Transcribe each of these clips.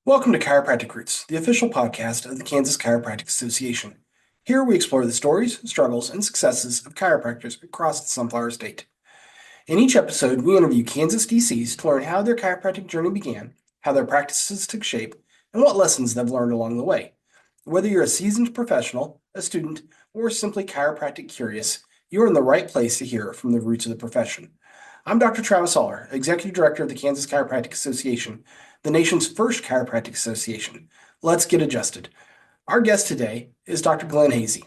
Welcome to Chiropractic Roots, the official podcast of the Kansas Chiropractic Association. Here we explore the stories, struggles, and successes of chiropractors across the Sunflower State. In each episode, we interview Kansas DCs to learn how their chiropractic journey began, how their practices took shape, and what lessons they've learned along the way. Whether you're a seasoned professional, a student, or simply chiropractic curious, you're in the right place to hear from the roots of the profession. I'm Dr. Travis Aller, Executive Director of the Kansas Chiropractic Association, the nation's first chiropractic association. Let's get adjusted. Our guest today is Dr. Glen Heese.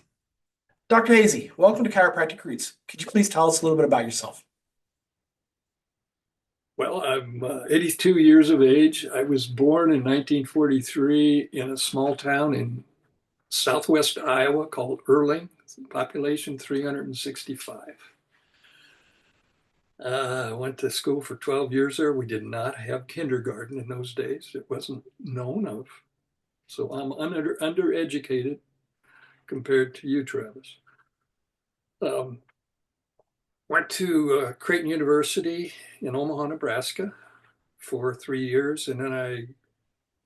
Dr. Heese, welcome to Chiropractic Roots. Could you please tell us a little bit about yourself? Well, I'm 82 years of age. I was born in 1943 in a small town in southwest Iowa called Erling, population 365. I went to school for 12 years there. We did not have kindergarten in those days. It wasn't known of. So I'm undereducated compared to you, Travis. Um, Went to Creighton University in Omaha, Nebraska for 3 years, and then I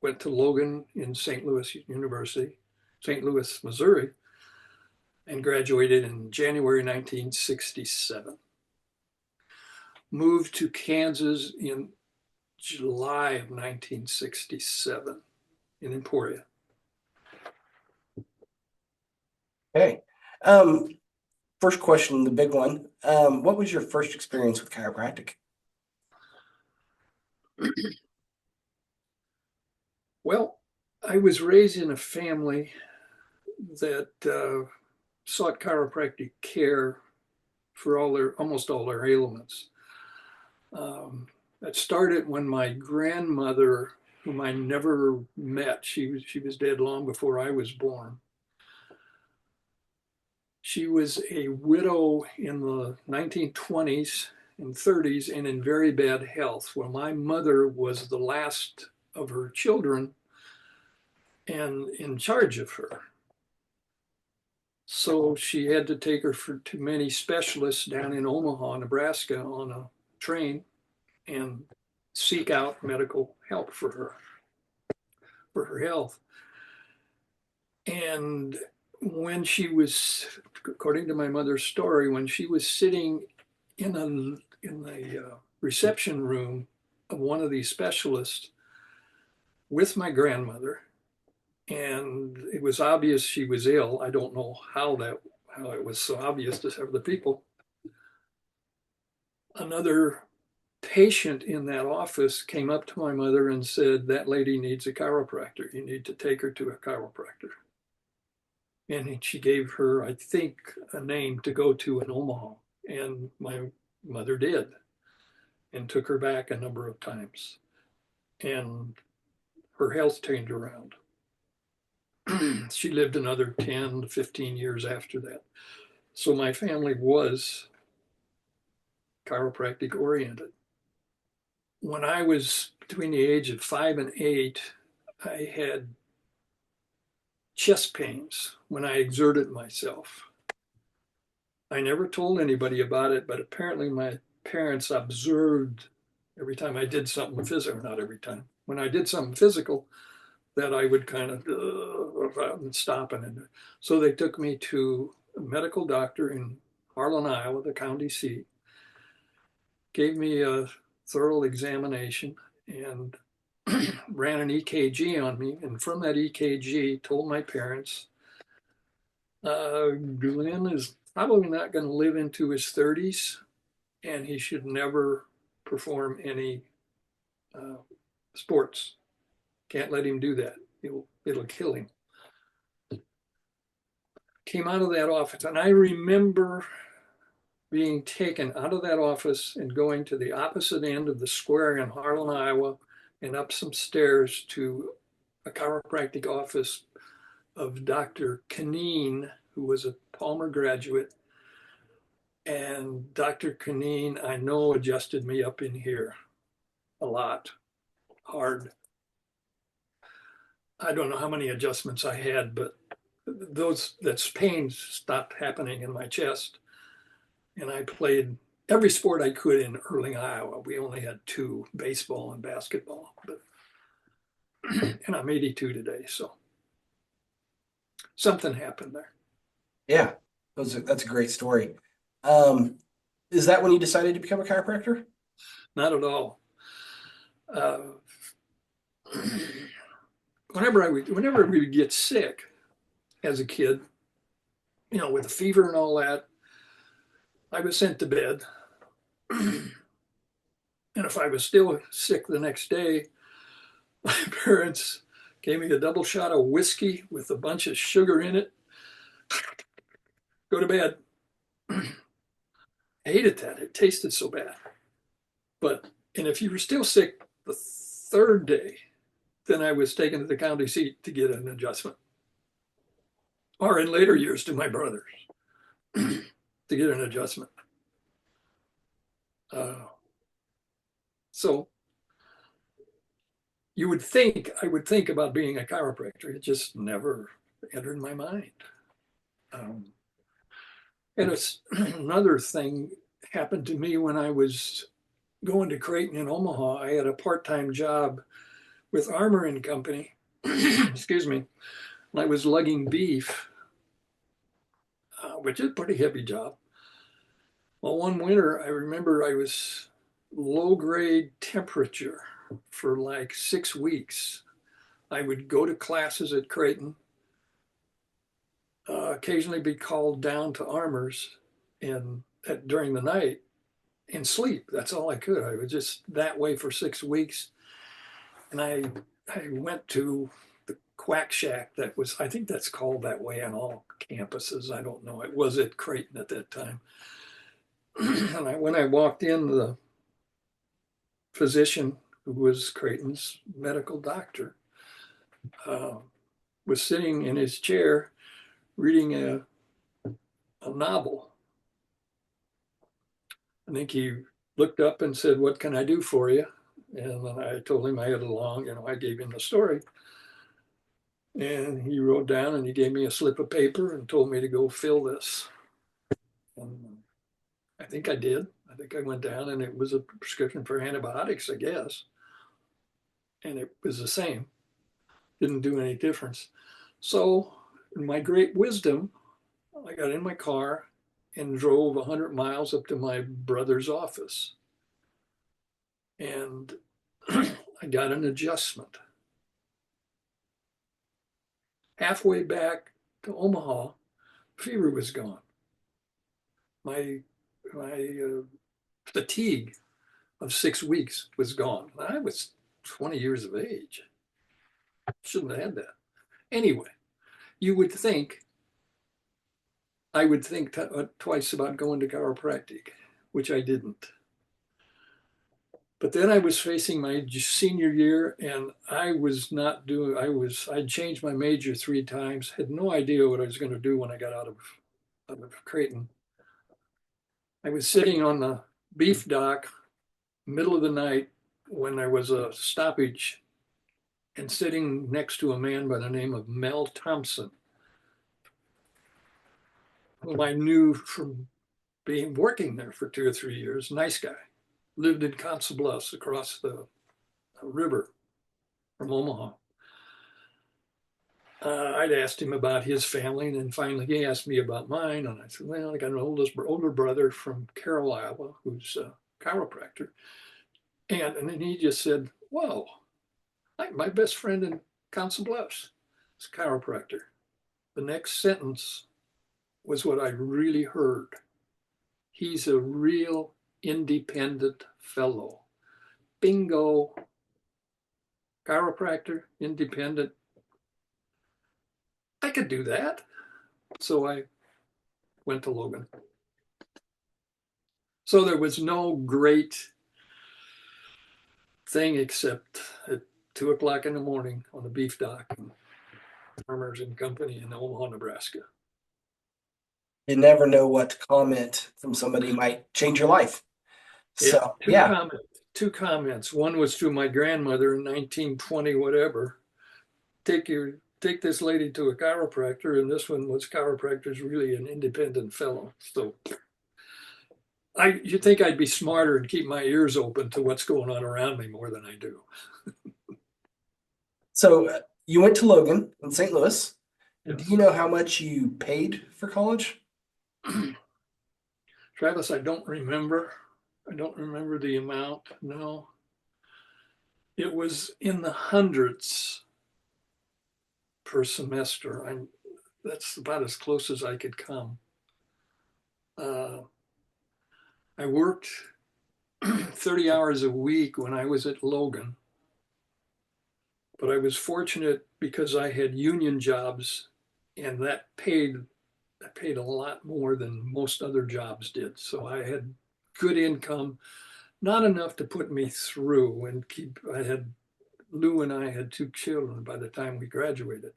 went to Logan in St. Louis University, St. Louis, Missouri, and graduated in January 1967. Moved to Kansas in July of 1967 in Emporia. Okay. First question, the big one. What was your first experience with chiropractic? Well, I was raised in a family that sought chiropractic care for almost all their ailments. That started when my grandmother, whom I never met, she was dead long before I was born. She was a widow in the 1920s and 30s and in very bad health. Well, my mother was the last of her children and in charge of her. So she had to take her to many specialists down in Omaha, Nebraska on a train and seek out medical help for her health. And when she was, according to my mother's story, when she was sitting in the reception room of one of these specialists with my grandmother, and it was obvious she was ill. I don't know how it was so obvious to other people. Another patient in that office came up to my mother and said, "That lady needs a chiropractor. You need to take her to a chiropractor." And she gave her, I think, a name to go to in Omaha. And my mother did and took her back a number of times. And her health turned around. She lived another 10 to 15 years after that. So my family was chiropractic oriented. When I was between the age of 5 and 8, I had chest pains when I exerted myself. I never told anybody about it, but apparently my parents observed every time I did something physical, not every time, when I did something physical, that I would kind of stop. And so they took me to a medical doctor in Harlan, Iowa, the county seat, gave me a thorough examination and ran an EKG on me. And from that EKG, told my parents, Glenn is probably not going to live into his 30s, and he should never perform any sports. Can't let him do that. It'll kill him. Came out of that office, and I remember being taken out of that office and going to the opposite end of the square in Harlan, Iowa, and up some stairs to a chiropractic office of Dr. Kaneen, who was a Palmer graduate. And Dr. Kaneen, I know, adjusted me up in here a lot, hard. I don't know how many adjustments I had, but that pain stopped happening in my chest. And I played every sport I could in Erling, Iowa. We only had two, baseball and basketball. But and I'm 82 today. So something happened there. Yeah, that's a great story. Um, is that when you decided to become a chiropractor? Not at all. Uh, whenever we would get sick as a kid, with a fever and all that, I was sent to bed. And if I was still sick the next day, my parents gave me a double shot of whiskey with a bunch of sugar in it. Go to bed. I hated that. It tasted so bad. And if you were still sick the third day, then I was taken to the county seat to get an adjustment, or in later years to my brothers to get an adjustment. Uh, so you would think I would think about being a chiropractor. It just never entered my mind. Um, and it's another thing happened to me when I was going to Creighton in Omaha. I had a part-time job with Armour and Company. Excuse me. And I was lugging beef, which is a pretty heavy job. Well, one winter, I remember I was low grade temperature for like 6 weeks. I would go to classes at Creighton, occasionally be called down to Armours during the night and sleep. That's all I could. I was just that way for 6 weeks. And I went to the Quack Shack I think that's called that way on all campuses. I don't know. It was at Creighton at that time. And when I walked in, the physician who was Creighton's medical doctor uh, was sitting in his chair reading a novel. I think he looked up and said, "What can I do for you?" And then I told him I had I gave him the story. And he wrote down and he gave me a slip of paper and told me to go fill this. And I think I did. I think I went down and it was a prescription for antibiotics, I guess. And it was the same, didn't do any difference. So, in my great wisdom, I got in my car and drove 100 miles up to my brother's office. And I got an adjustment. Halfway back to Omaha, fever was gone. My fatigue of 6 weeks was gone. I was 20 years of age. Shouldn't have had that. Anyway, you would think I would think twice about going to chiropractic, which I didn't. But then I was facing my senior year and I was not doing, I'd changed my major 3 times, had no idea what I was going to do when I got out of Creighton. I was sitting on the beef dock, middle of the night, when there was a stoppage, and sitting next to a man by the name of Mel Thompson, whom I knew from being working there for 2 or 3 years. Nice guy. Lived in Council Bluffs across the river from Omaha. I'd asked him about his family, and then finally he asked me about mine. And I said, "Well, I got an older brother from Carroll, Iowa, who's a chiropractor." And then he just said, "Whoa, my best friend in Council Bluffs is a chiropractor." The next sentence was what I really heard. "He's a real independent fellow." Bingo. Chiropractor, independent. I could do that. So I went to Logan. So there was no great thing except at 2 o'clock in the morning on the beef dock and Farmers and Company in Omaha, Nebraska. You never know what comment from somebody might change your life. Yeah, So, two yeah, comments. Two comments. One was to my grandmother in 1920, whatever. Take this lady to a chiropractor, and this one was chiropractor's really an independent fellow. So you'd think I'd be smarter and keep my ears open to what's going on around me more than I do. So you went to Logan in St. Louis. Do you Yes. know how much you paid for college? Travis, I don't remember. I don't remember the amount. No, it was in the hundreds per semester. That's about as close as I could come. Uh, I worked 30 hours a week when I was at Logan, but I was fortunate because I had union jobs and that paid a lot more than most other jobs did. So I had good income, not enough to put me through and keep. I had Lou and I had two children by the time we graduated,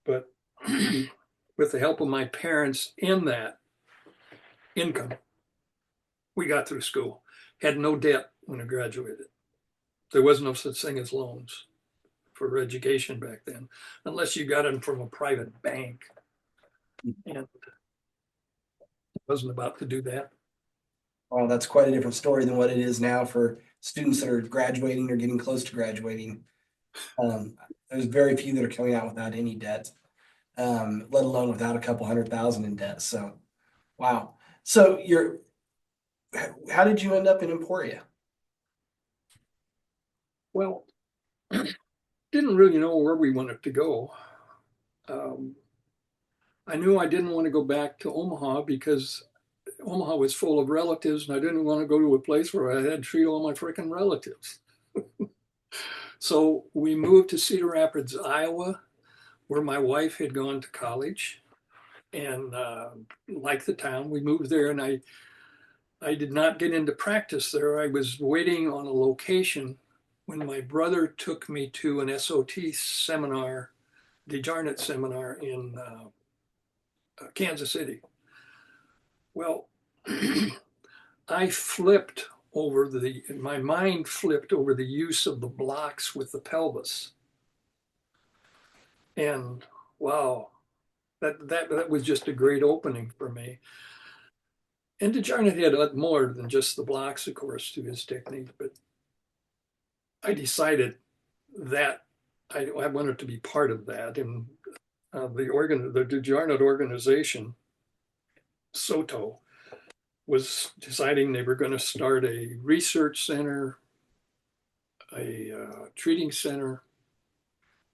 but with the help of my parents and that income, we got through school. Had no debt when I graduated. There was no such thing as loans for education back then, unless you got them from a private bank, and I wasn't about to do that. Well, that's quite a different story than what it is now for students that are graduating or getting close to graduating. There's very few that are coming out without any debt, let alone without a couple 100,000 in debt. So, wow. So how did you end up in Emporia? Well, didn't really know where we wanted to go. Um, I knew I didn't want to go back to Omaha because Omaha was full of relatives, and I didn't want to go to a place where I had to treat all my freaking relatives. So we moved to Cedar Rapids, Iowa, where my wife had gone to college, and liked the town. We moved there, and I did not get into practice there. I was waiting on a location when my brother took me to an SOT seminar, DeJarnett seminar in Kansas City. Well, I flipped my mind flipped over the use of the blocks with the pelvis. And wow, that was just a great opening for me. And DeJarnett had more than just the blocks, of course, to his technique, but I decided that I wanted to be part of that. And the DeJarnett organization, SOTO, was deciding they were going to start a research center, a treating center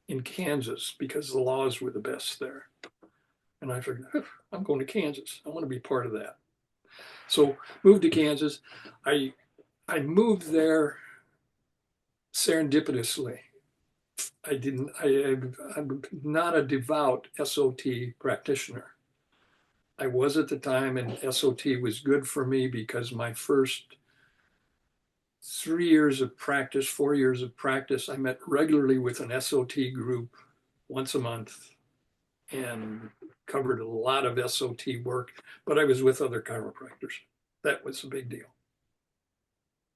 in Kansas because the laws were the best there. And I figured, I'm going to Kansas. I want to be part of that. So moved to Kansas. I I moved there serendipitously. I didn't. I'm not a devout SOT practitioner. I was at the time, and SOT was good for me because my first 3 years of practice, 4 years of practice, I met regularly with an SOT group once a month and covered a lot of SOT work, but I was with other chiropractors. That was a big deal.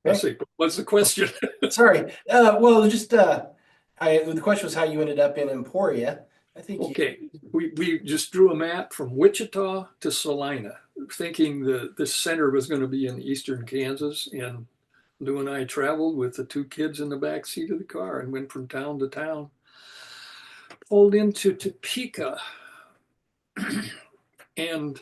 Let's Okay. see, what's the question? Sorry. Well, the question was how you ended up in Emporia. I think you, Okay, we just drew a map from Wichita to Salina, thinking the center was going to be in eastern Kansas. And Lou and I traveled with the two kids in the back seat of the car and went from town to town. Pulled into Topeka, and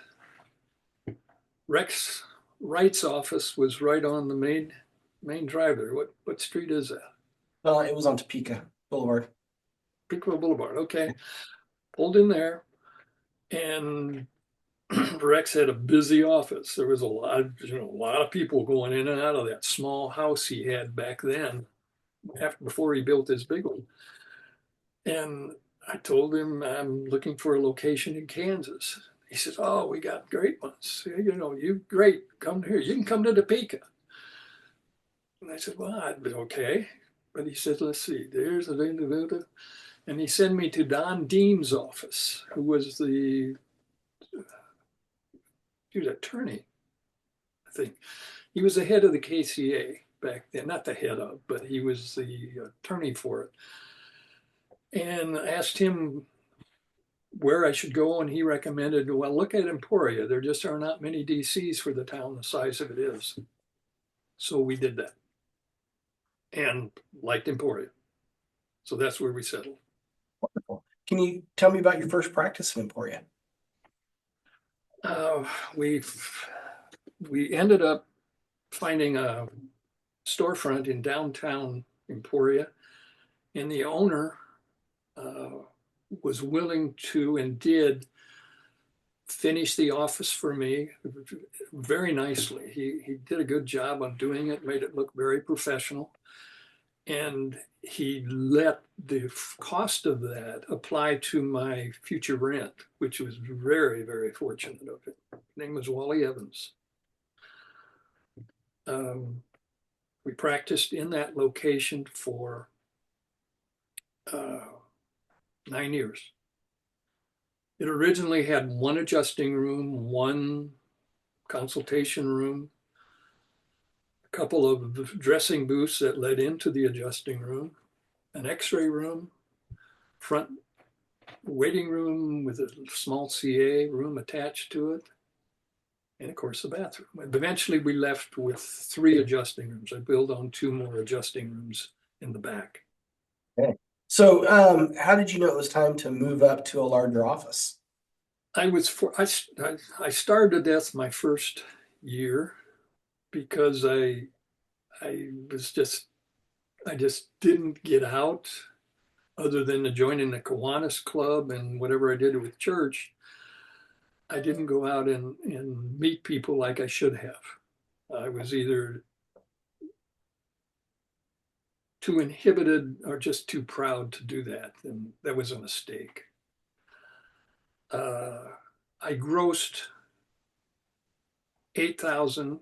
Rex Wright's office was right on the main drive there. What street is that? it was on Topeka Boulevard. Pickville Boulevard. Okay, pulled in there, and Rex had a busy office. There was a lot of people going in and out of that small house he had back then, before he built his big one. And I told him I'm looking for a location in Kansas. He says, "Oh, we got great ones. You great. Come here. You can come to Topeka." And I said, "Well, I'd be okay." But he said, "Let's see. There's a and he sent me to Don Deem's office, who was he was attorney, I think. He was the head of the KCA back then, not the head of, but he was the attorney for it. And I asked him where I should go, and he recommended, well, look at Emporia. There just are not many DCs for the town the size of it is. So we did that and liked Emporia. So that's where we settled. Wonderful. Can you tell me about your first practice in Emporia? Uh, we we ended up finding a storefront in downtown Emporia, and the owner uh, was willing to and did finish the office for me very nicely. He did a good job on doing it, made it look very professional, and he let the cost of that apply to my future rent, which was very, very fortunate of him. His name was Wally Evans. Um, we practiced in that location for uh, 9 years. It originally had one adjusting room, one consultation room, a couple of dressing booths that led into the adjusting room, an x-ray room, front waiting room with a small CA room attached to it, and of course the bathroom. Eventually we left with 3 adjusting rooms. I built on 2 more adjusting rooms in the back. Okay. So, how did you know it was time to move up to a larger office? I starved to death my first year because I was just I just didn't get out other than to join in the Kiwanis Club and whatever I did with church. I didn't go out and meet people like I should have. I was either too inhibited or just too proud to do that, and that was a mistake. Uh, I grossed $8,005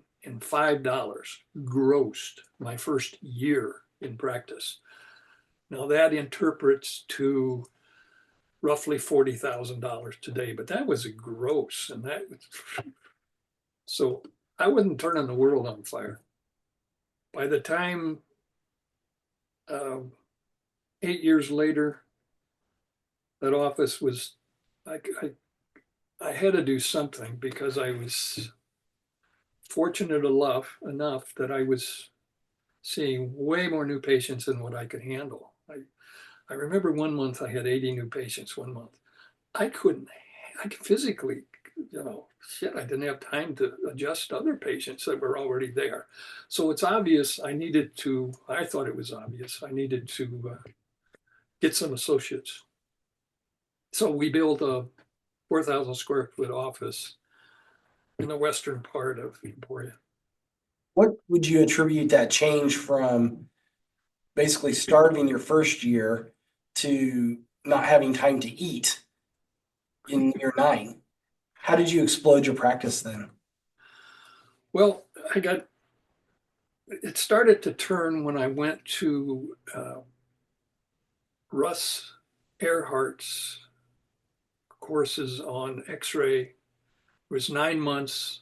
grossed my first year in practice. Now that interprets to roughly $40,000 today, but that was a gross, and that so I wasn't turning the world on fire. By the time uh, 8 years later, that office was I, I I had to do something because I was fortunate enough that I was seeing way more new patients than what I could handle. I remember one month I had 80 new patients one month. I couldn't, I could physically, shit, I didn't have time to adjust other patients that were already there. So it's obvious I thought it was obvious, I needed to get some associates. So we built a 4,000 square foot office in the western part of Emporia. What would you attribute that change from basically starving your first year to not having time to eat in year 9? How did you explode your practice then? Well, it started to turn when I went to Russ Earhart's courses on X-ray. It was 9 months,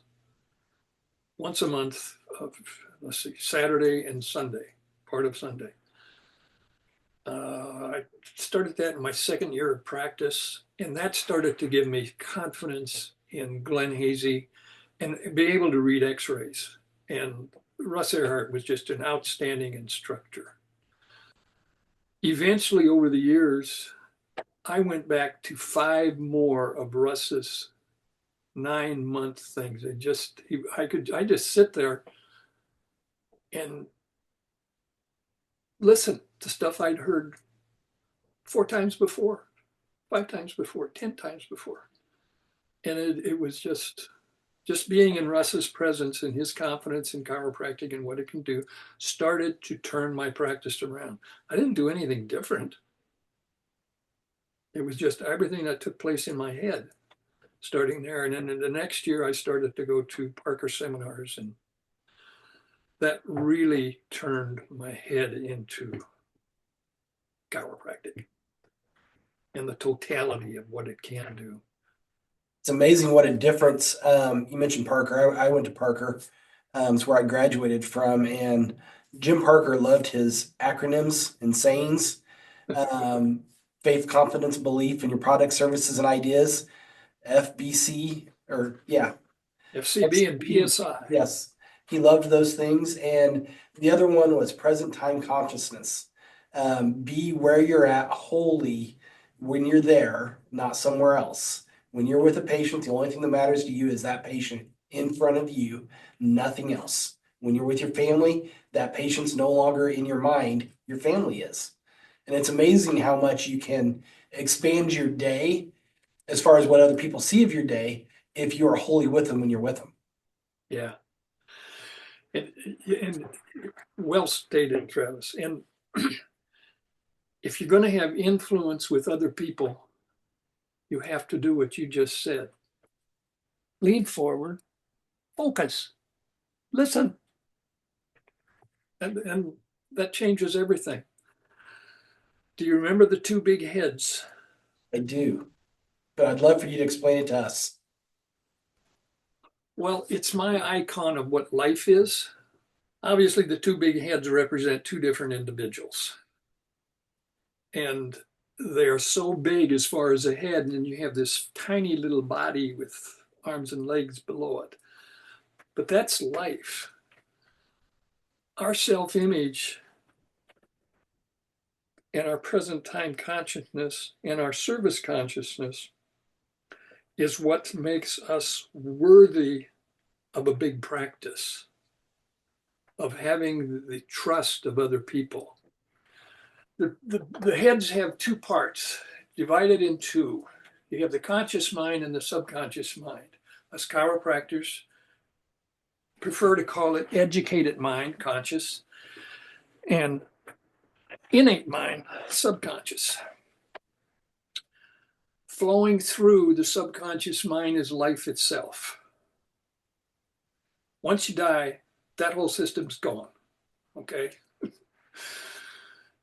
once a month of, let's see, Saturday and Sunday, part of Sunday. I started that in my second year of practice, and that started to give me confidence in Glen Heese and be able to read X-rays. And Russ Earhart was just an outstanding instructor. Eventually, over the years, I went back to 5 more of Russ's 9 month things. I just sit there and listen to stuff I'd heard 4 times before, 5 times before, 10 times before. And it was just being in Russ's presence and his confidence in chiropractic and what it can do started to turn my practice around. I didn't do anything different. It was just everything that took place in my head starting there. And then in the next year, I started to go to Parker seminars, and that really turned my head into chiropractic and the totality of what it can do. It's amazing what a difference. You mentioned Parker. I went to Parker. It's where I graduated from, and Jim Parker loved his acronyms and sayings. Um, Faith, confidence, belief in your product, services, and ideas. FBC, or yeah, FCB and PSI. yes, he loved those things. And the other one was present time consciousness. Be where you're at wholly when you're there, not somewhere else. When you're with a patient, the only thing that matters to you is that patient in front of you, nothing else. When you're with your family, that patient's no longer in your mind, your family is. And it's amazing how much you can expand your day as far as what other people see of your day if you are wholly with them when you're with them. Yeah. And well stated, Travis. And if you're going to have influence with other people, you have to do what you just said. Lean forward, focus, listen, and that changes everything. Do you remember the two big heads? I do, but I'd love for you to explain it to us. Well, it's my icon of what life is. Obviously, the two big heads represent two different individuals. And they are so big as far as a head, and then you have this tiny little body with arms and legs below it. But that's life. Our self image and our present time consciousness and our service consciousness is what makes us worthy of a big practice, of having the trust of other people. The heads have two parts, divided in two. You have the conscious mind and the subconscious mind. Us chiropractors prefer to call it educated mind, conscious, and innate mind, subconscious. Flowing through the subconscious mind is life itself. Once you die, that whole system's gone. Okay.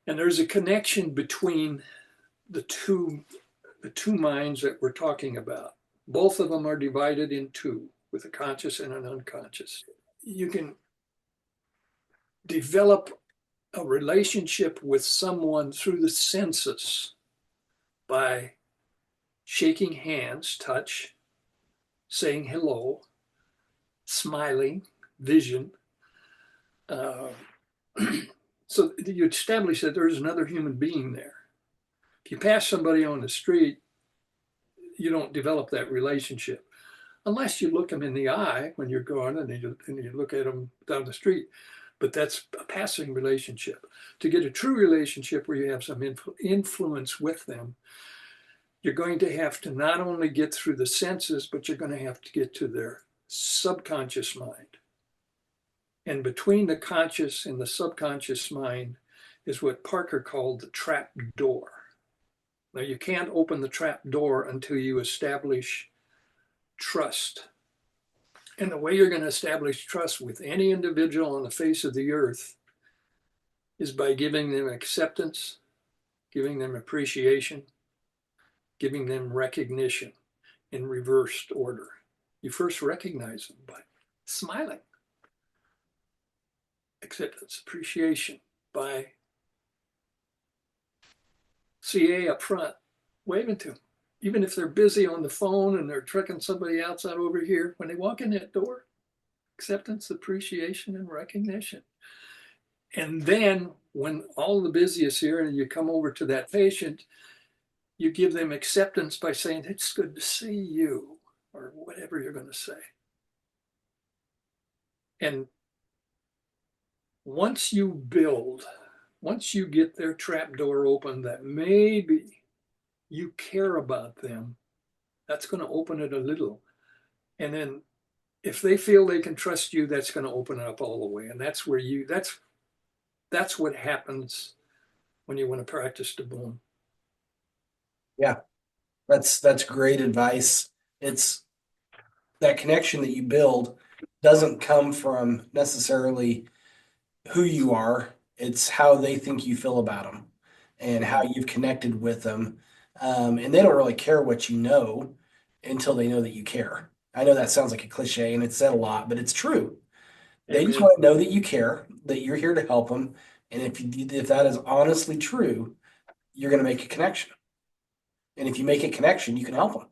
And there's a connection between the two minds that we're talking about. Both of them are divided in two, with a conscious and an unconscious. You can develop a relationship with someone through the senses by shaking hands, touch, saying hello, smiling, vision. Uh, so you establish that there's another human being there. If you pass somebody on the street, you don't develop that relationship unless you look them in the eye when you're going and you look at them down the street. But that's a passing relationship. To get a true relationship where you have some influence with them, you're going to have to not only get through the senses, but you're going to have to get to their subconscious mind. And between the conscious and the subconscious mind is what Parker called the trap door. Now, you can't open the trap door until you establish trust. And the way you're going to establish trust with any individual on the face of the earth is by giving them acceptance, giving them appreciation, giving them recognition in reversed order. You first recognize them by smiling, acceptance, appreciation by CA up front, waving to them. Even if they're busy on the phone and they're tricking somebody else out over here, when they walk in that door, acceptance, appreciation, and recognition. And then when all the busy is here and you come over to that patient, you give them acceptance by saying, it's good to see you, or whatever you're going to say. And once you get their trap door open, that maybe you care about them, that's going to open it a little. And then if they feel they can trust you, that's going to open it up all the way. And that's where that's what happens when you want to practice the boom. Yeah, that's great advice. It's that connection that you build doesn't come from necessarily who you are. It's how they think you feel about them and how you've connected with them. And they don't really care what you know until they know that you care. I know that sounds like a cliche and it's said a lot, but it's true. They just Amen. want to know that you care, that you're here to help them. And if that is honestly true, you're going to make a connection. And if you make a connection, you can help them.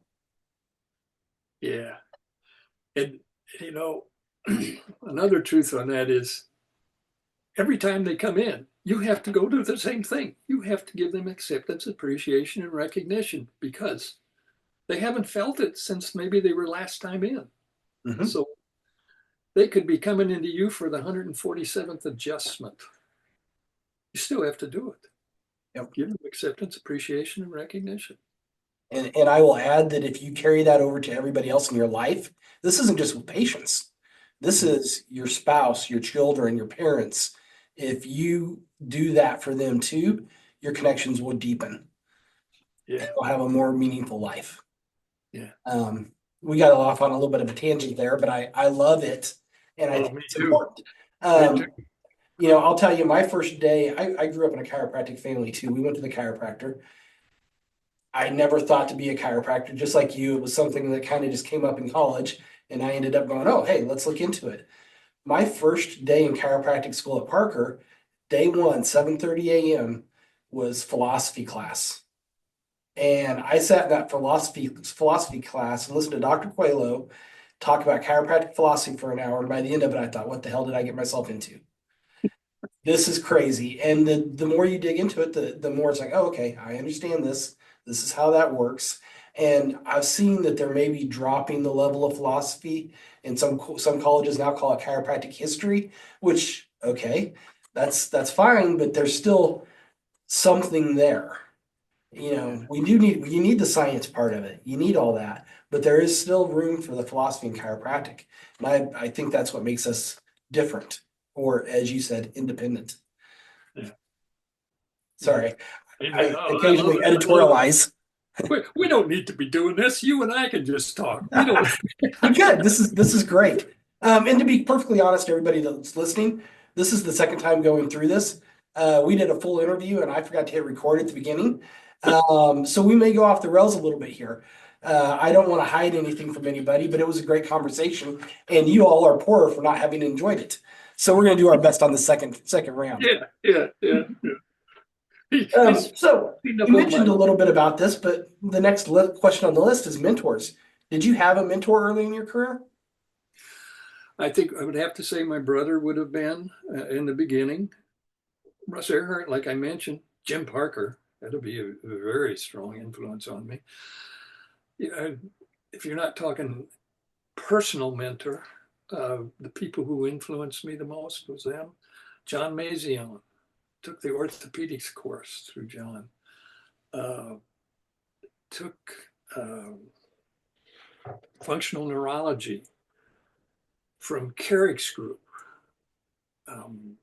Yeah. And, you know, another truth on that is every time they come in, you have to go to the same thing. You have to give them acceptance, appreciation, and recognition because they haven't felt it since maybe they were last time in. Hmm. So they could be coming into you for the 147th adjustment. You still have to do it. Yep. Give them acceptance, appreciation, and recognition. And I will add that if you carry that over to everybody else in your life, this isn't just with patients. This is your spouse, your children, your parents. If you do that for them too, your connections will deepen and Yeah, you'll have a more meaningful life. yeah. Um, we got off on a little bit of a tangent there, but I love it and I Oh, think me it's too. important. Me too. I'll tell you, my first day, I grew up in a chiropractic family too. We went to the chiropractor. I never thought to be a chiropractor, just like you. It was something that kind of just came up in college, and I ended up going, oh, hey, let's look into it. My first day in chiropractic school at Parker, day one, 7:30 a.m., was philosophy class. And I sat in that philosophy class and listened to Dr. Coelho talk about chiropractic philosophy for an hour. And by the end of it, I thought, what the hell did I get myself into? This is crazy. And the more you dig into it, the more it's like, oh, okay, I understand this. This is how that works. And I've seen that they're maybe dropping the level of philosophy, and some colleges now call it chiropractic history, which okay, that's fine, but there's still something there. You need the science part of it. You need all that, but there is still room for the philosophy in chiropractic. And I think that's what makes us different, or as you said, independent. Yeah, yeah. Sorry, Amen. I Oh, I love occasionally it. I love it. editorialize. We don't need to be doing this. You and I can just talk. We don't. Good. This is great. And to be perfectly honest, everybody that's listening, this is the second time going through this. We did a full interview, and I forgot to hit record at the beginning. So we may go off the rails a little bit here. I don't want to hide anything from anybody, but it was a great conversation, and you all are poorer for not having enjoyed it. So we're going to do our best on the second round. Yeah, yeah, yeah. He's So cleaned you up on mentioned my. a little bit about this, but the next question on the list is mentors. Did you have a mentor early in your career? I think I would have to say my brother would have been in the beginning. Russ Earhart, like I mentioned, Jim Parker. That'll be a very strong influence on me. You know, if you're not talking personal mentor, the people who influenced me the most was them. John Mazion took the orthopedics course through John. Uh, took functional neurology from Carrick's group. Um,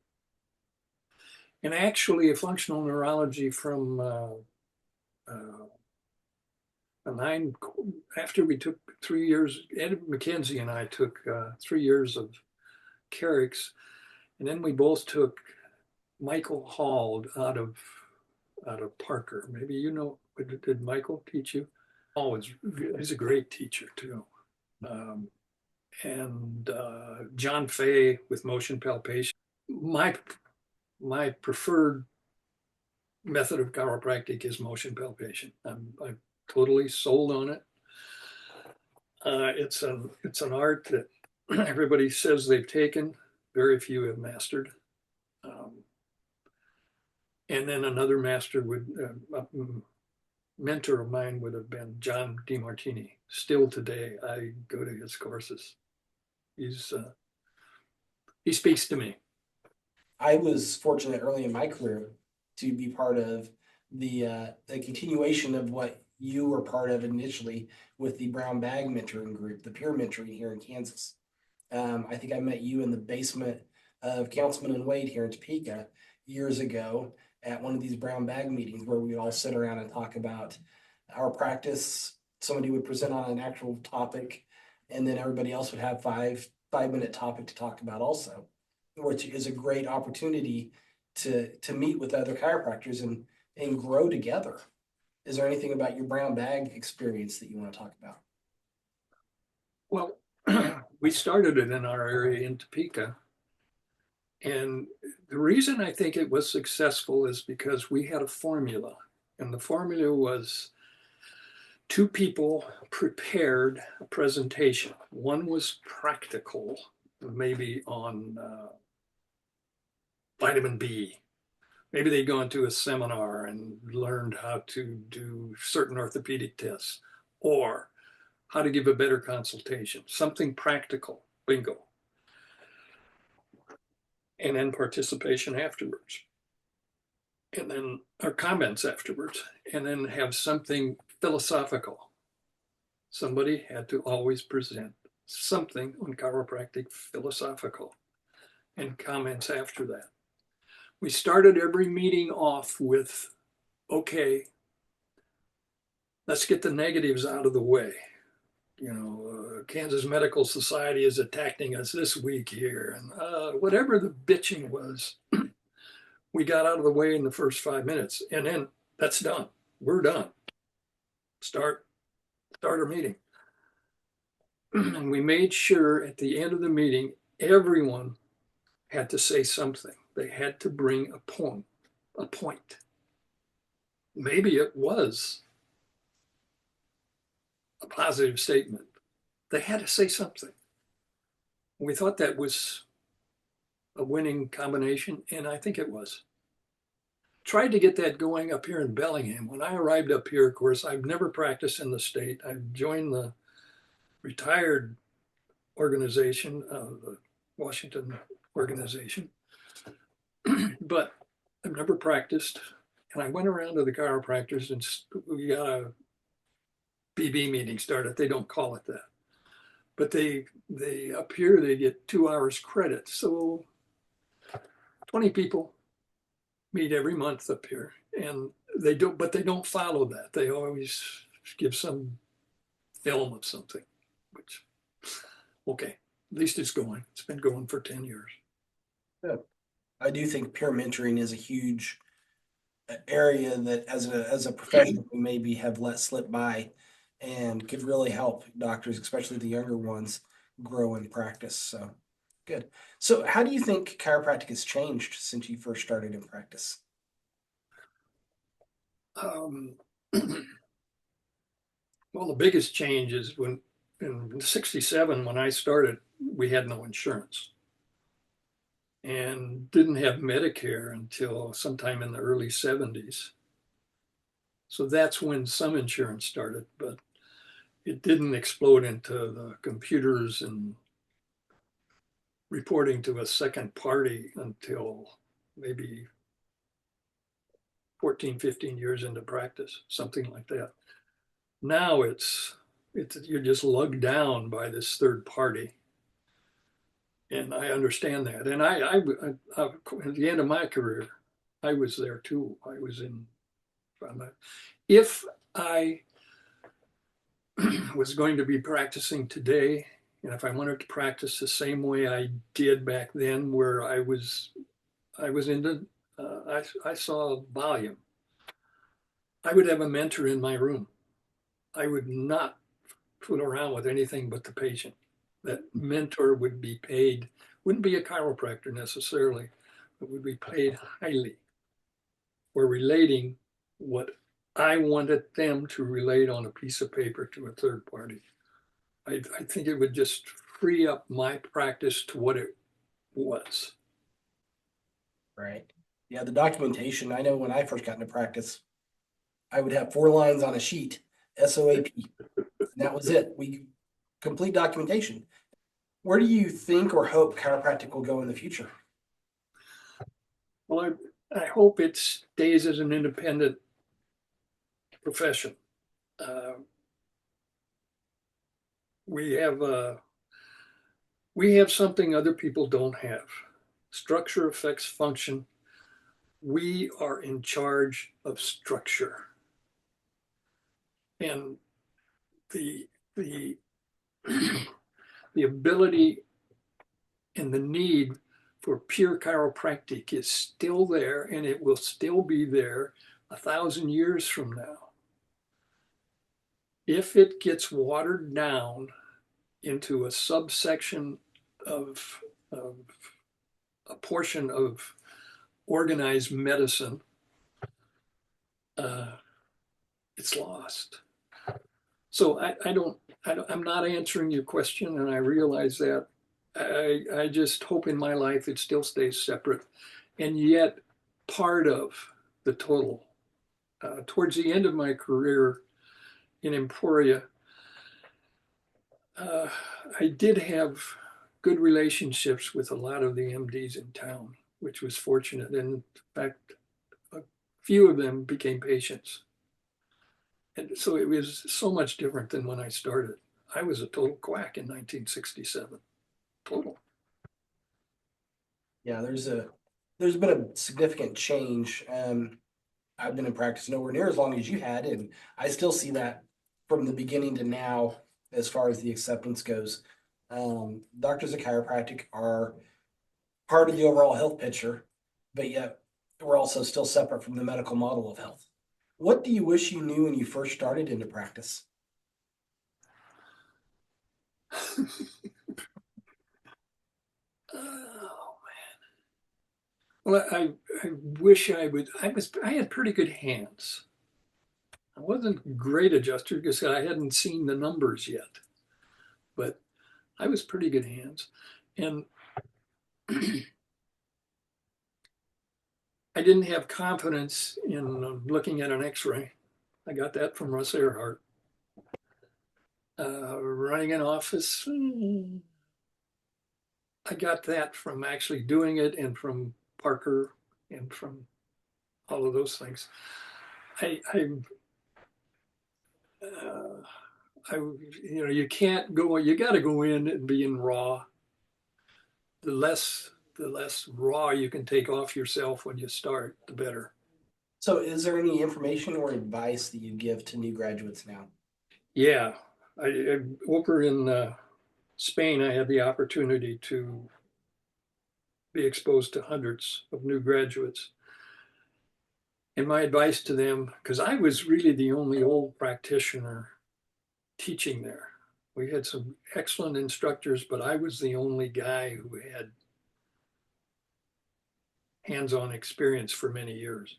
and actually a functional neurology from uh, a nine, after we took 3 years, Ed McKenzie and I took 3 years of Carrick's, and then we both took Michael Hall out of Parker. Maybe you know, did Michael teach you? Hall he's a great teacher too. Um, and John Fay with motion palpation. My my preferred method of chiropractic is motion palpation. I'm totally sold on it. It's an art that everybody says they've taken, very few have mastered. Um, and then another master would mentor of mine would have been John DeMartini. Still today, I go to his courses. He's he speaks to me. I was fortunate early in my career to be part of the continuation of what you were part of initially with the brown bag mentoring group, the peer mentoring here in Kansas. I think I met you in the basement of Councilman and Wade here in Topeka years ago at one of these brown bag meetings where we would all sit around and talk about our practice. Somebody would present on an actual topic, and then everybody else would have five-minute topic to talk about also, which is a great opportunity to meet with other chiropractors and grow together. Is there anything about your brown bag experience that you want to talk about? Well, we started it in our area in Topeka. And the reason I think it was successful is because we had a formula. And the formula was two people prepared a presentation. One was practical, maybe on vitamin B. Maybe they'd gone to a seminar and learned how to do certain orthopedic tests or how to give a better consultation, something practical, bingo. And then participation afterwards. And then our comments afterwards, and then have something philosophical. Somebody had to always present something on chiropractic philosophical and comments after that. We started every meeting off with, okay, let's get the negatives out of the way. Kansas Medical Society is attacking us this week here, and whatever the bitching was, we got out of the way in the first 5 minutes, and then that's done. We're done. Start our meeting. And we made sure at the end of the meeting, everyone had to say something. They had to bring a point. Maybe it was a positive statement. They had to say something. We thought that was a winning combination, and I think it was. Tried to get that going up here in Bellingham. When I arrived up here, of course, I've never practiced in the state. I joined the retired organization, the Washington organization, but I've never practiced. And I went around to the chiropractors, and we got a BB meeting started. They don't call it that, but they up here they get 2 hours credit. So 20 people meet every month up here, and they don't follow that. They always give some film of something, which, okay, at least it's going. It's been going for 10 years. Yeah. I do think peer mentoring is a huge area that as a profession we maybe have let slip by and could really help doctors, especially the younger ones, grow in practice. So good. So how do you think chiropractic has changed since you first started in practice? Um, well, the biggest change is when in '67, when I started, we had no insurance and didn't have Medicare until sometime in the early '70s. So that's when some insurance started, but it didn't explode into the computers and reporting to a second party until maybe 14, 15 years into practice, something like that. Now it's you're just lugged down by this third party, and I understand that. And at the end of my career, I was there too. I was in. If I was going to be practicing today, and if I wanted to practice the same way I did back then, where I was into, I saw volume. I would have a mentor in my room. I would not fool around with anything but the patient. That mentor would be paid, wouldn't be a chiropractor necessarily, but would be paid highly for relating what I wanted them to relate on a piece of paper to a third party. I think it would just free up my practice to what it was. Right. Yeah, the documentation. I know when I first got into practice, I would have 4 lines on a sheet, SOAP. And that was it. We complete documentation. Where do you think or hope chiropractic will go in the future? Well, I hope it stays as an independent profession. Uh, we have something other people don't have. Structure affects function. We are in charge of structure, and the the the ability and the need for pure chiropractic is still there, and it will still be there 1,000 years from now. If it gets watered down into a subsection of a portion of organized medicine, uh, it's lost. So I'm not answering your question, and I realize that. I just hope in my life it still stays separate, and yet part of the total. Towards the end of my career in Emporia, uh, I did have good relationships with a lot of the MDs in town, which was fortunate. And in fact, a few of them became patients. And so it was so much different than when I started. I was a total quack in 1967. Total. Yeah, there's been a significant change. I've been in practice nowhere near as long as you had, and I still see that from the beginning to now as far as the acceptance goes. Doctors of chiropractic are part of the overall health picture, but yet we're also still separate from the medical model of health. What do you wish you knew when you first started into practice? Oh, well, I wish I would. I had pretty good hands. I wasn't a great adjuster because I hadn't seen the numbers yet, but I was pretty good hands. And I didn't have confidence in looking at an x-ray. I got that from Russ Earhart. Running an office, I got that from actually doing it and from Parker and from all of those things. I uh, you can't go. You got to go in and be in raw. The less raw you can take off yourself when you start, the better. So, is there any information or advice that you give to new graduates now? Yeah, over in Spain, I had the opportunity to be exposed to hundreds of new graduates. And my advice to them, because I was really the only old practitioner teaching there. We had some excellent instructors, but I was the only guy who had hands-on experience for many years.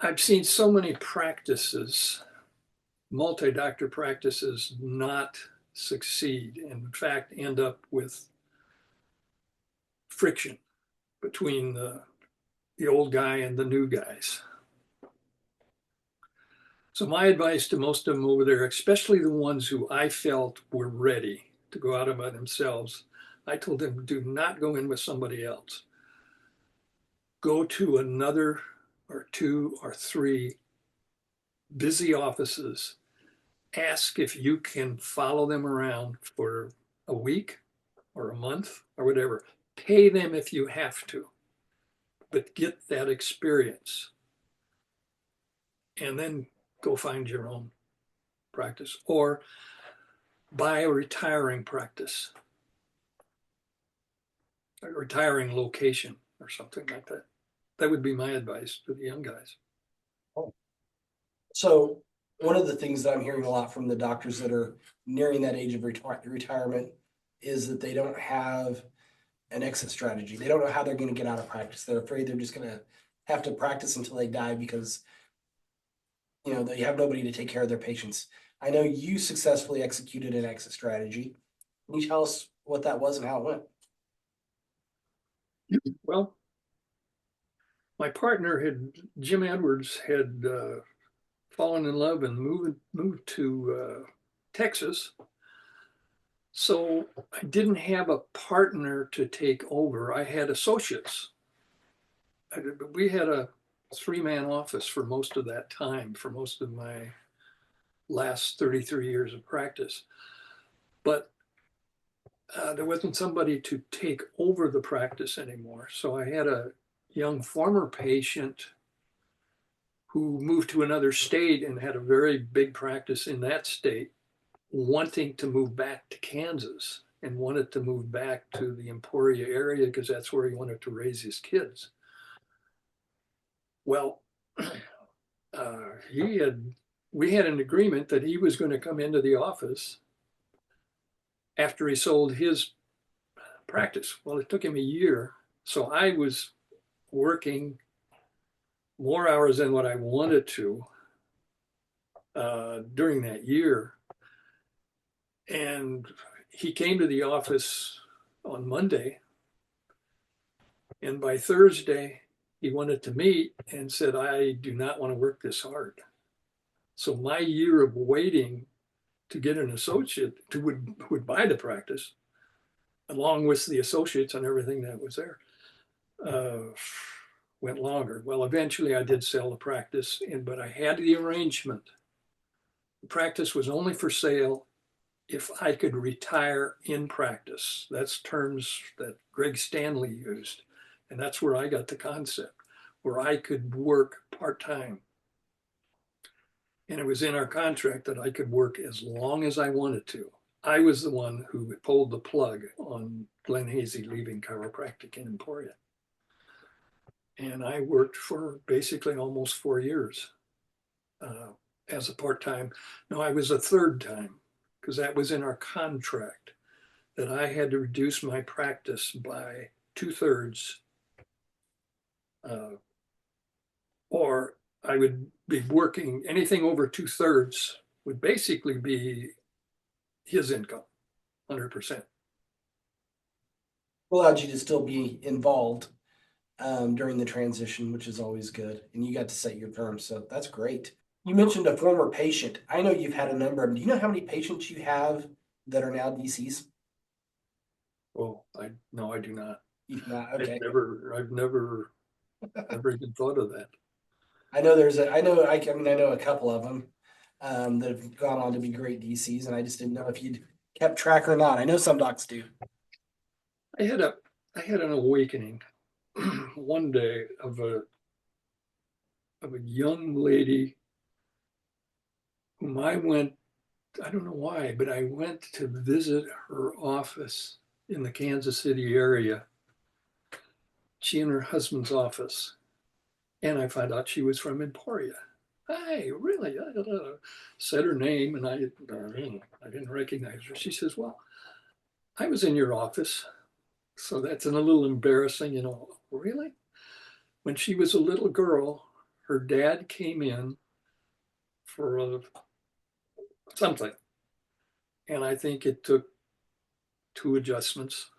I've seen so many practices, multi-doctor practices, not succeed and in fact end up with friction between the old guy and the new guys. So my advice to most of them over there, especially the ones who I felt were ready to go out by themselves, I told them, do not go in with somebody else. Go to another or two or three busy offices. Ask if you can follow them around for a week or a month or whatever. Pay them if you have to, but get that experience and then go find your own practice or buy a retiring practice, a retiring location or something like that. That would be my advice to the young guys. Oh. So, one of the things that I'm hearing a lot from the doctors that are nearing that age of retirement is that they don't have an exit strategy. They don't know how they're going to get out of practice. They're afraid they're just going to have to practice until they die because they have nobody to take care of their patients. I know you successfully executed an exit strategy. Can you tell us what that was and how it went? Well, my partner Jim Edwards had fallen in love and moved to Texas. So I didn't have a partner to take over. I had associates. We had a three-man office for most of that time, for most of my last 33 years of practice. But there wasn't somebody to take over the practice anymore. So I had a young former patient who moved to another state and had a very big practice in that state, wanting to move back to Kansas and wanted to move back to the Emporia area because that's where he wanted to raise his kids. Well, he had we had an agreement that he was going to come into the office after he sold his practice. Well, it took him a year, so I was working more hours than what I wanted to during that year. And he came to the office on Monday, and by Thursday, he wanted to meet and said, I do not want to work this hard. So my year of waiting to get an associate would buy the practice, along with the associates and everything that was there, went longer. Well, eventually I did sell the practice, but I had the arrangement. The practice was only for sale if I could retire in practice. That's terms that Greg Stanley used. And that's where I got the concept, where I could work part-time. And it was in our contract that I could work as long as I wanted to. I was the one who pulled the plug on Glen Heese leaving chiropractic in Emporia. And I worked for basically almost 4 years as a part-time. No, I was a third time, because that was in our contract, that I had to reduce my practice by 2/3, or I would be working anything over 2/3 would basically be his income, 100%. Allowed you to still be involved during the transition, which is always good. And you got to set your terms, so that's great. You mentioned a former patient. I know you've had a number of them. Do you know how many patients you have that are now DCs? Oh, no, I do not. You do not. Okay. I've never even thought of that. I know I know a couple of them that have gone on to be great DCs, and I just didn't know if you'd kept track or not. I know some docs do. I had an awakening one day of a young lady whom I don't know why, but I went to visit her office in the Kansas City area. She and her husband's office. And I found out she was from Emporia. Hey, really? I said her name, and I didn't recognize her. She says, well, I was in your office. So that's a little embarrassing, Really? When she was a little girl, her dad came in for something. And I think it took 2 adjustments,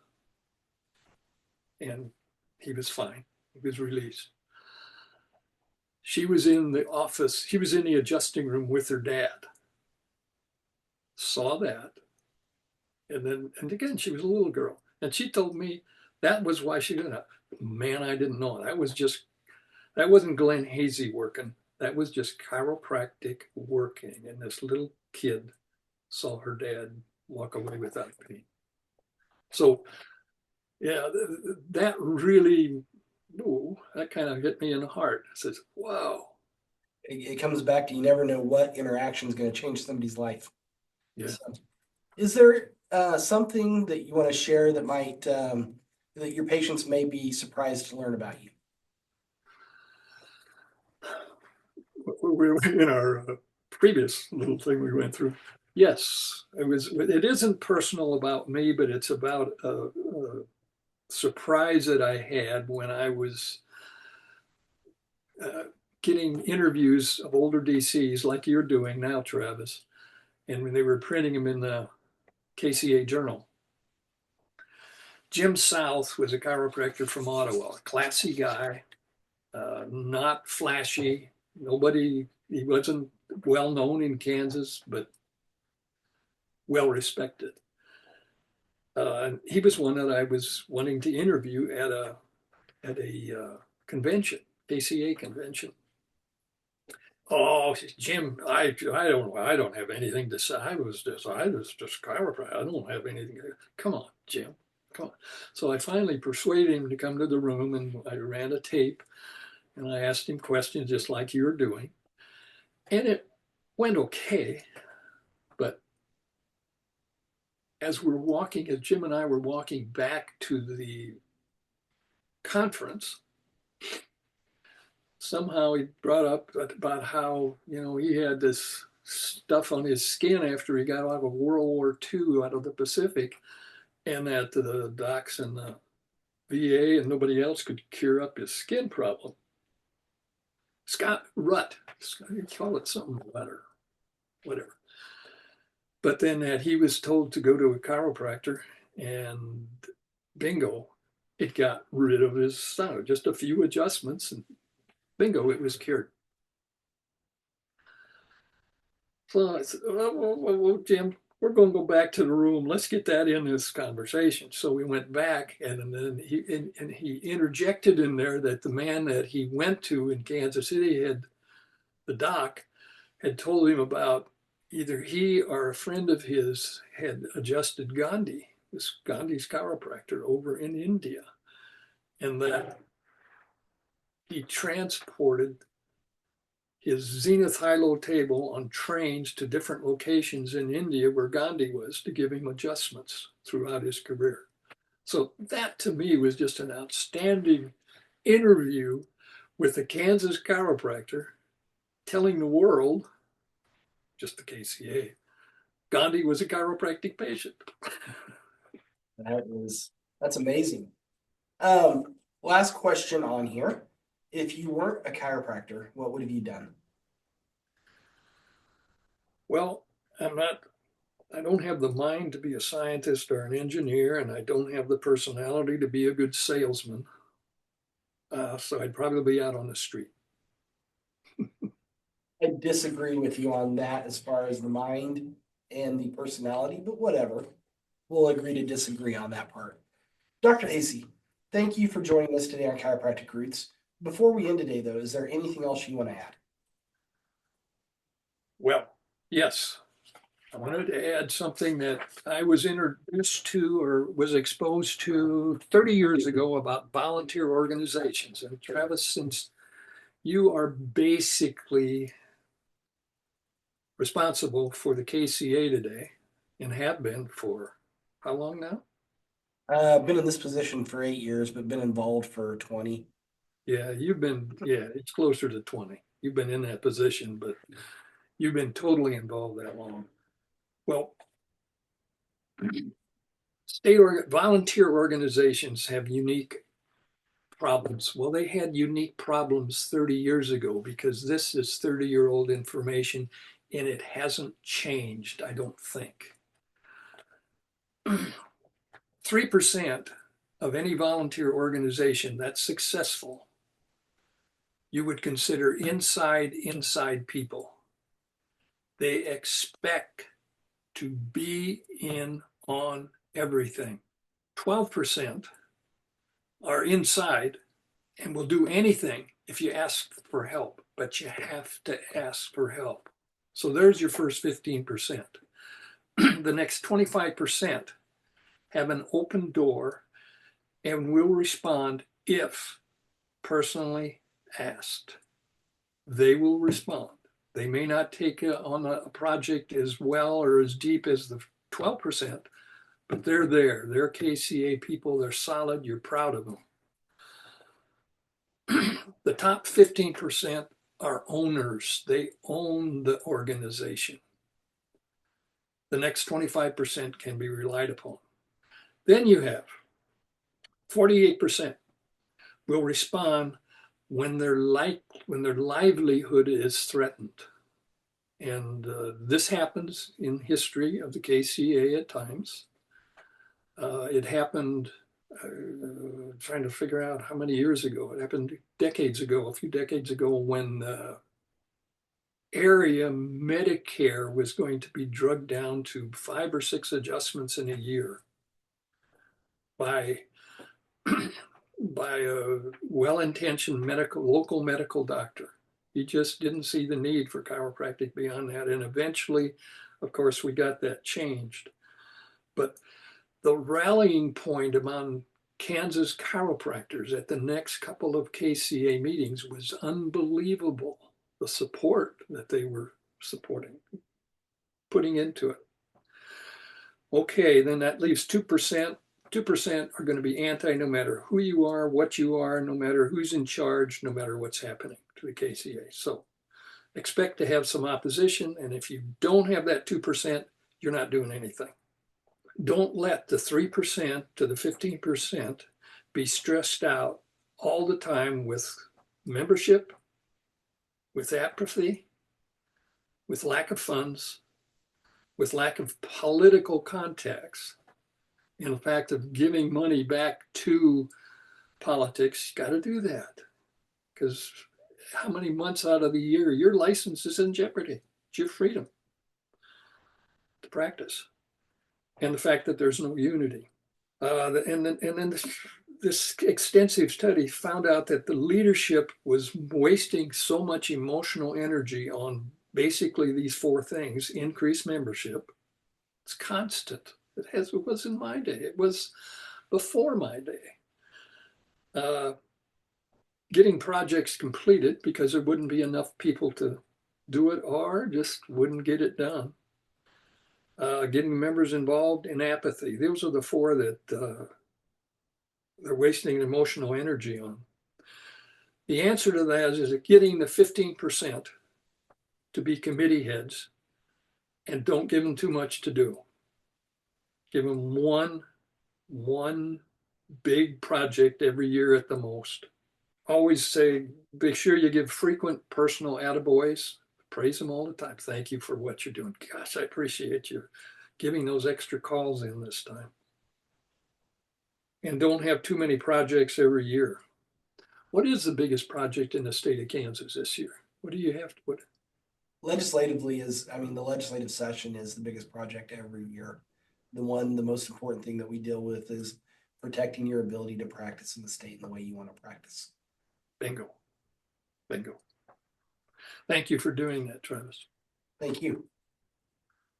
and he was fine. He was released. She was in the office. She was in the adjusting room with her dad. Saw that. And again, she was a little girl. And she told me that was why she didn't. Man, I didn't know. That wasn't Glen Heese working. That was just chiropractic working. And this little kid saw her dad walk away without pain. So, yeah, that really, that kind of hit me in the heart. I says, wow. It comes back to you never know what interaction is going to change somebody's life. Yeah. So, is there something that you want to share that might that your patients may be surprised to learn about you? We were in our previous little thing we went through. Yes, it isn't personal about me, but it's about a surprise that I had when I was getting interviews of older DCs like you're doing now, Travis, and when they were printing them in the KCA Journal. Jim South was a chiropractor from Ottawa, a classy guy, not flashy. He wasn't well known in Kansas, but well respected. He was one that I was wanting to interview at a convention, ACA convention. Oh, Jim, I don't have anything to say. I was just chiropractor. I don't have anything. Come on, Jim, come on. So I finally persuaded him to come to the room, and I ran a tape, and I asked him questions just like you're doing, and it went okay. But as Jim and I were walking back to the conference, somehow he brought up about how, he had this stuff on his skin after he got out of World War II out of the Pacific, and that the docs and the VA and nobody else could cure up his skin problem. Scott Rutt, you call it something better, whatever. But then that he was told to go to a chiropractor, and bingo, it got rid of his stomach. Just a few adjustments, and bingo, it was cured. So I said, well, Jim, we're going to go back to the room. Let's get that in this conversation. So we went back, and then he interjected in there that the man that he went to in Kansas City had the doc had told him about either he or a friend of his had adjusted Gandhi, this Gandhi's chiropractor over in India, and that he transported his zenith high-low table on trains to different locations in India where Gandhi was to give him adjustments throughout his career. So that to me was just an outstanding interview with a Kansas chiropractor telling the world, just the KCA, Gandhi was a chiropractic patient. That's amazing. Last question on here. If you weren't a chiropractor, what would have you done? Well, I don't have the mind to be a scientist or an engineer, and I don't have the personality to be a good salesman. So I'd probably be out on the street. I disagree with you on that as far as the mind and the personality, but whatever. We'll agree to disagree on that part. Dr. Heese, thank you for joining us today on Chiropractic Roots. Before we end today, though, is there anything else you want to add? Well, yes, I wanted to add something that I was introduced to or was exposed to 30 years ago about volunteer organizations. And Travis, since you are basically responsible for the KCA today and have been for how long now? Been in this position for 8 years, but been involved for 20. Yeah, it's closer to 20. You've been in that position, but you've been totally involved that long. Well, volunteer organizations have unique problems. Well, they had unique problems 30 years ago because this is 30-year-old information and it hasn't changed, I don't think. 3% of any volunteer organization that's successful, you would consider inside people. They expect to be in on everything. 12% are inside and will do anything if you ask for help, but you have to ask for help. So there's your first 15%. The next 25% have an open door and will respond if personally asked. They will respond. They may not take on a project as well or as deep as the 12%, but they're there. They're KCA people. They're solid. You're proud of them. The top 15% are owners. They own the organization. The next 25% can be relied upon. Then you have 48% will respond when their livelihood is threatened. And this happens in history of the KCA at times. It happened, trying to figure out how many years ago. It happened a few decades ago, when area Medicare was going to be drugged down to 5 or 6 adjustments in a year by a well-intentioned local medical doctor. He just didn't see the need for chiropractic beyond that. And eventually, of course, we got that changed. But the rallying point among Kansas chiropractors at the next couple of KCA meetings was unbelievable. The support that they were putting into it. Okay, then that leaves 2%. 2% are going to be anti no matter who you are, what you are, no matter who's in charge, no matter what's happening to the KCA. So expect to have some opposition. And if you don't have that 2%, you're not doing anything. Don't let the 3% to the 15% be stressed out all the time with membership, with apathy, with lack of funds, with lack of political contacts and the fact of giving money back to politics, you got to do that. Because how many months out of the year your license is in jeopardy? It's your freedom to practice. And the fact that there's no unity. And then this extensive study found out that the leadership was wasting so much emotional energy on basically these four things: increase membership. It's constant. It was in my day. It was before my day. Getting projects completed because there wouldn't be enough people to do it, or just wouldn't get it done. Getting members involved in apathy. Those are the four that they're wasting emotional energy on. The answer to that is getting the 15% to be committee heads, and don't give them too much to do. Give them one big project every year at the most. Always say, be sure you give frequent personal attaboys. Praise them all the time. Thank you for what you're doing. Gosh, I appreciate you giving those extra calls in this time. And don't have too many projects every year. What is the biggest project in the state of Kansas this year? What do you have to put? Legislatively the legislative session is the biggest project every year. The most important thing that we deal with is protecting your ability to practice in the state in the way you want to practice. Bingo. Bingo. Thank you for doing that, Travis. Thank you.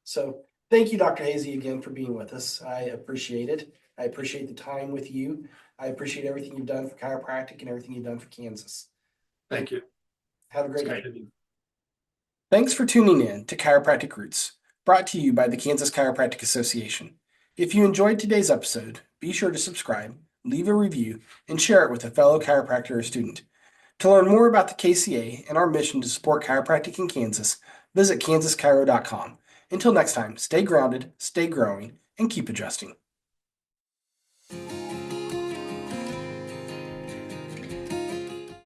So thank you, Dr. Heese, again for being with us. I appreciate it. I appreciate the time with you. I appreciate everything you've done for chiropractic and everything you've done for Kansas. Thank you. Have a great day. Kind of you. Thanks for tuning in to Chiropractic Roots, brought to you by the Kansas Chiropractic Association. If you enjoyed today's episode, be sure to subscribe, leave a review, and share it with a fellow chiropractor or student. To learn more about the KCA and our mission to support chiropractic in Kansas, visit kansaschiro.com. Until next time, stay grounded, stay growing, and keep adjusting.